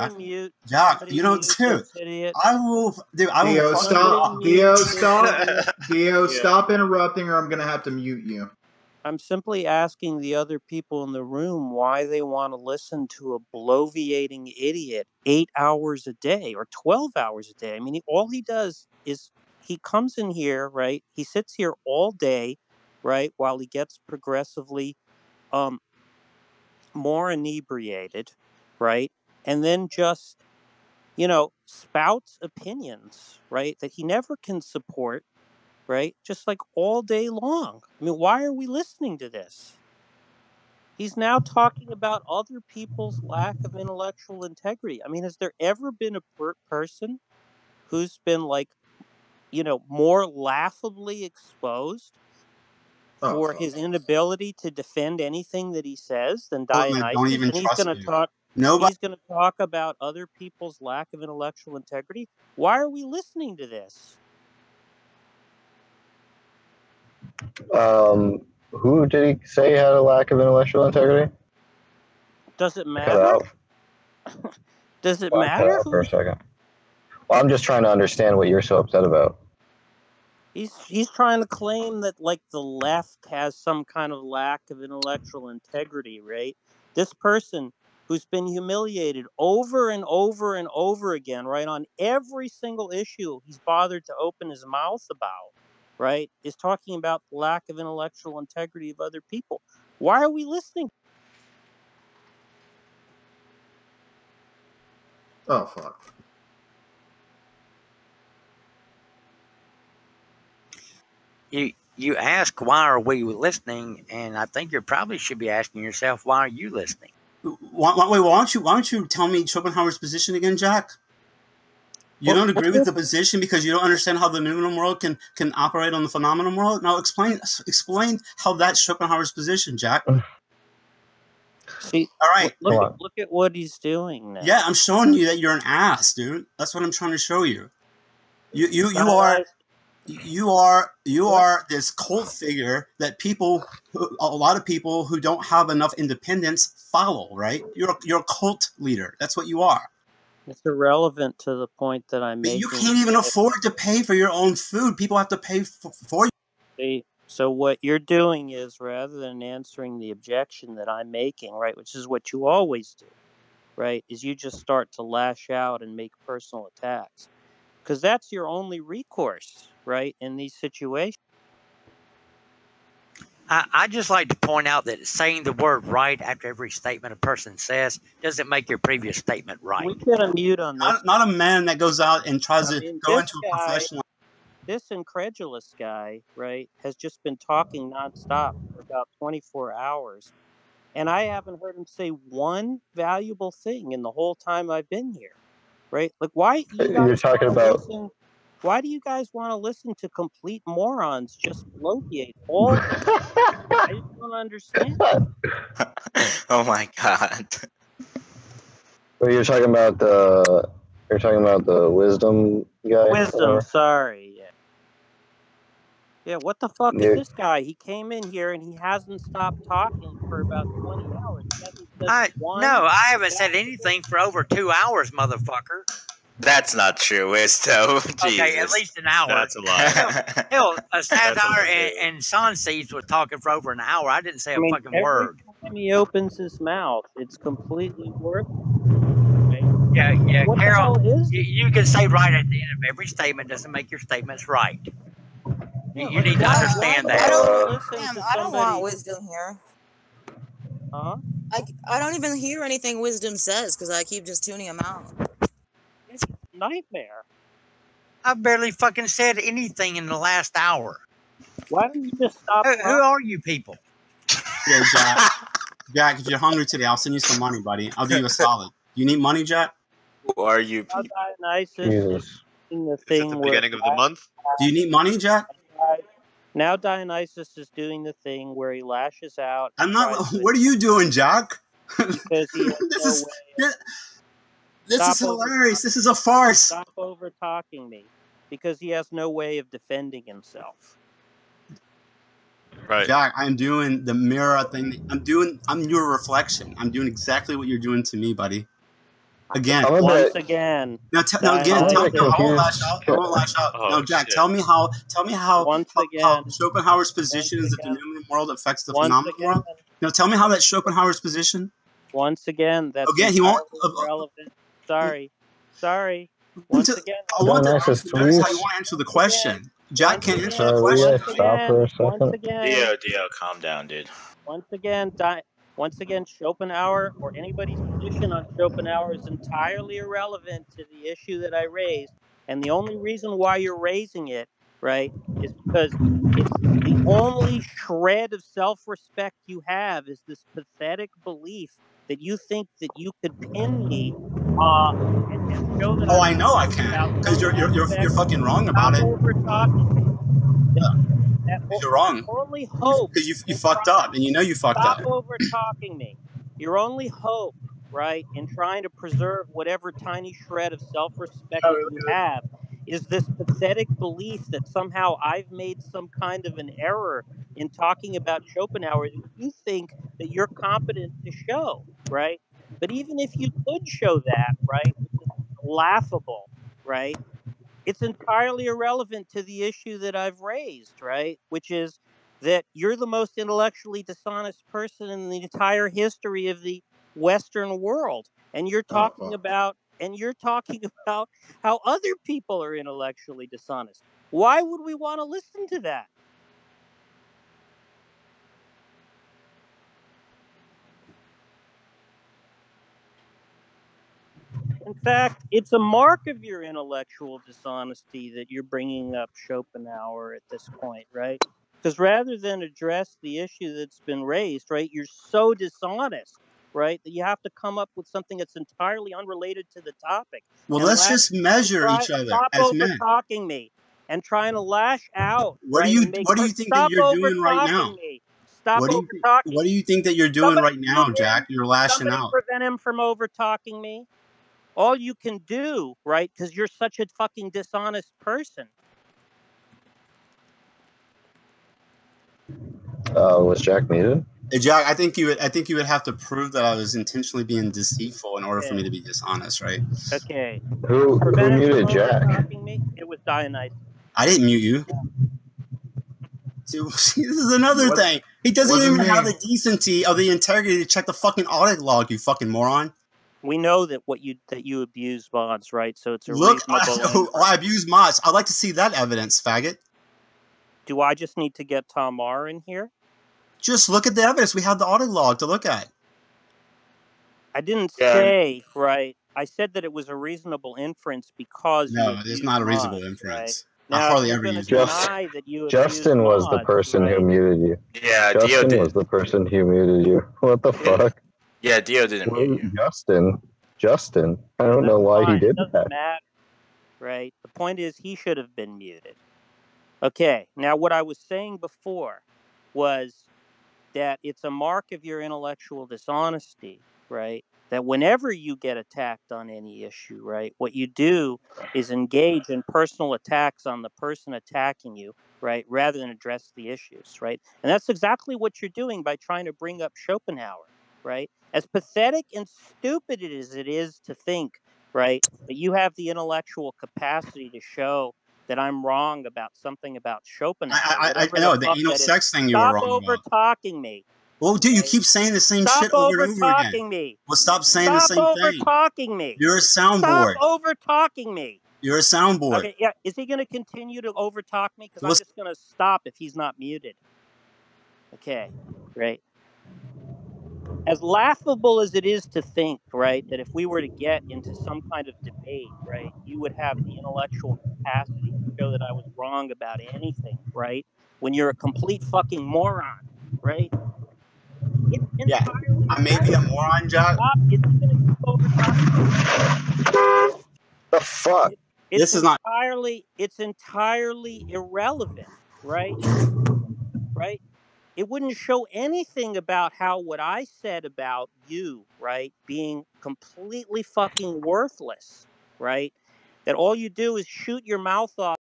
Jack. Mute. Jack, Somebody you know, mute dude, this idiot. I will, dude, I will. Dio, stop. Dio, Yeah. stop interrupting, or I'm gonna have to mute you. I'm simply asking the other people in the room why they want to listen to a bloviating idiot 8 hours a day or 12 hours a day. I mean, all he does is he comes in here, right? He sits here all day, right, while he gets progressively more inebriated, right? And then just, spouts opinions, right, that he never can support, right? Just like all day long. I mean, why are we listening to this? He's now talking about other people's lack of intellectual integrity. I mean, has there ever been a person who's been more laughably exposed for his inability to defend anything that he says than Dionysus? Don't even And he's trust going to you. talk. Nobody. He's going to talk about other people's lack of intellectual integrity. Why are we listening to this? Who did he say had a lack of intellectual integrity? Does it Cut matter? out. Does it Cut matter? out for a second. Well, I'm just trying to understand what you're so upset about. He's trying to claim that the left has some kind of lack of intellectual integrity, right? This person who's been humiliated over and over and over again, right, on every single issue he's bothered to open his mouth about, right, is talking about the lack of intellectual integrity of other people. Why are we listening? Oh, fuck. You ask, why are we listening? And I think you probably should be asking yourself, why are you listening? Why don't you tell me Schopenhauer's position again, Jack? You don't agree with the position because you don't understand how the noumenal world can operate on the phenomenal world? Now explain how that's Schopenhauer's position, Jack. See, all right. Look at what he's doing now. Yeah, I'm showing you that you're an ass, dude. That's what I'm trying to show you. You are this cult figure that a lot of people who don't have enough independence follow, right? You're a cult leader. That's what you are. It's irrelevant to the point that I'm making. You can't even afford to pay for your own food. People have to pay for you. See, so what you're doing is, rather than answering the objection that I'm making, right, which is what you always do, right, is you just start to lash out and make personal attacks. Because that's your only recourse, right, in these situations. I just like to point out that saying the word right after every statement a person says doesn't make your previous statement right. We get a mute on this. Not a man that goes out and tries to go into a professional. This incredulous guy, right, has just been talking nonstop for about 24 hours. And I haven't heard him say one valuable thing in the whole time I've been here, right? Like, why You're talking about... Why do you guys want to listen to complete morons just bloviate all the time? I just don't understand. Oh my god. Well, you're talking about the wisdom guy? Wisdom, sorry. Yeah, what the fuck is this guy? He came in here and he hasn't stopped talking for about 20 hours. No, I haven't said anything for over 2 hours, motherfucker. That's not true, Wisdom. Okay, at least an hour. That's a lie. Hell, Satire and Sunseeds was talking for over an hour. I didn't say a fucking word. Every time he opens his mouth, it's completely worthless. Yeah, what Carol, the hell is you can say right at the end of every statement doesn't make your statements right. You need to understand that. I don't want wisdom here. Huh? I don't even hear anything wisdom says because I keep just tuning him out. It's a nightmare. I barely fucking said anything in the last hour. Why don't you just stop? Who are you people? Yeah, Jack, if you're hungry today, I'll send you some money, buddy. I'll do you a solid. You need money, Jack? Who are you people? Dionysus is doing the thing. Is it the beginning of the month? Do you need money, Jack? Now Dionysus is doing the thing where he lashes out. I'm not. What are you doing, Jack? Because he has This is hilarious. This is a farce. Stop over talking me, because he has no way of defending himself. Right, Jack. I'm doing the mirror thing. I'm your reflection. I'm doing exactly what you're doing to me, buddy. Again. I'm a Once bit, again. Now, now again, I'm a tell me. bit No, I won't confused. lash out. I won't lash out. Oh, Now, Jack, shit. tell me how Once how again. Schopenhauer's position is that the again. numinal world affects the Once phenomenal again. world. Now, tell me how that's Schopenhauer's position. Once again, that's Again, he won't. entirely irrelevant. Sorry. Once Until, again, I want to Dionysus, notice how you please. want to answer the Once question. again, Jack once can't again, answer the Will you question. once guys stop for a once second? again, Dio, calm down, dude. once again, Schopenhauer or anybody's position on Schopenhauer is entirely irrelevant to the issue that I raised. And the only reason why you're raising it, right, is because it's the only shred of self-respect you have is this pathetic belief that you think that you could pin me and show that Oh, I'm I know I wrong can, about because some you're aspect. fucking wrong Stop about it. over talking me. You're wrong. Your only hope Because you in fucked up, and you know you fucked stop up. over talking me. Your only hope, right, in trying to preserve whatever tiny shred of self-respect that you have is this pathetic belief that somehow I've made some kind of an error in talking about Schopenhauer that you think that you're competent to show, right? But even if you could show that, right, which is laughable, right? It's entirely irrelevant to the issue that I've raised, right? Which is that you're the most intellectually dishonest person in the entire history of the Western world. And you're talking about how other people are intellectually dishonest. Why would we want to listen to that? In fact, it's a mark of your intellectual dishonesty that you're bringing up Schopenhauer at this point, right? Because rather than address the issue that's been raised, right, you're so dishonest, right, that you have to come up with something that's entirely unrelated to the topic. Well, And let's just measure each other stop as over men. talking me and trying to lash out, What do right, you and make What do you think that stop you're over doing right now? talking me. Stop over What talking do me. you think that you're doing Somebody right now, mute Jack? him. You're lashing Somebody out. prevent him from over talking me. All you can do, right, because you're such a fucking dishonest person. Was Jack muted? Jack, I think you would have to prove that I was intentionally being deceitful in order for me Okay. to be dishonest, right? Okay. Who Prevent him muted from Jack? over-talking me. It was Dionysus. I didn't mute you. See, this is another What- thing. He doesn't wasn't even me. have the decency or the integrity to check the fucking audit log, you fucking moron. We know that you abuse mods, right? So it's a Look, reasonable I abuse mods. I'd like to see that evidence, faggot. Do I just need to get Tamar in here? Just look at the evidence. We have the audit log to look at. I didn't Yeah. say, right? I said that it was a reasonable inference because No, you it's abuse not a reasonable mods, inference. Right? I Now, if hardly you're ever going to use Just- deny that you abuse Justin was the mods, person who right? muted you. Yeah, Dio Justin did. was the person who muted you. What the Yeah. fuck? Yeah, Dio didn't mute you. Justin. I don't know why he did It doesn't that. matter, right? The point is he should have been muted. Okay, now what I was saying before was that it's a mark of your intellectual dishonesty, right? That whenever you get attacked on any issue, right, what you do is engage in personal attacks on the person attacking you, right, rather than address the issues, right? And that's exactly what you're doing by trying to bring up Schopenhauer, right? As pathetic and stupid as it is to think, right, that you have the intellectual capacity to show that I'm wrong about something about Schopenhauer. I know the anal sex thing you were wrong about. Stop over talking me. Well, dude, you keep saying the same Stop shit over and over again. over-talking me. Well, stop saying the Stop same thing. over-talking me. You're a soundboard. Stop over-talking me. You're a soundboard. Okay, yeah. Is he going to continue to over-talk me? Because Well, I'm just going to stop if he's not muted. Okay, great. As laughable as it is to think, right, that if we were to get into some kind of debate, right, you would have the intellectual capacity to show that I was wrong about anything, right, when you're a complete fucking moron, right? It's yeah, I may be a moron, Jack. Stop. Is he going to keep over-talking? The fuck? This is not. It's entirely irrelevant, right? Right? It wouldn't show anything about how what I said about you, right, being completely fucking worthless, right? That all you do is shoot your mouth off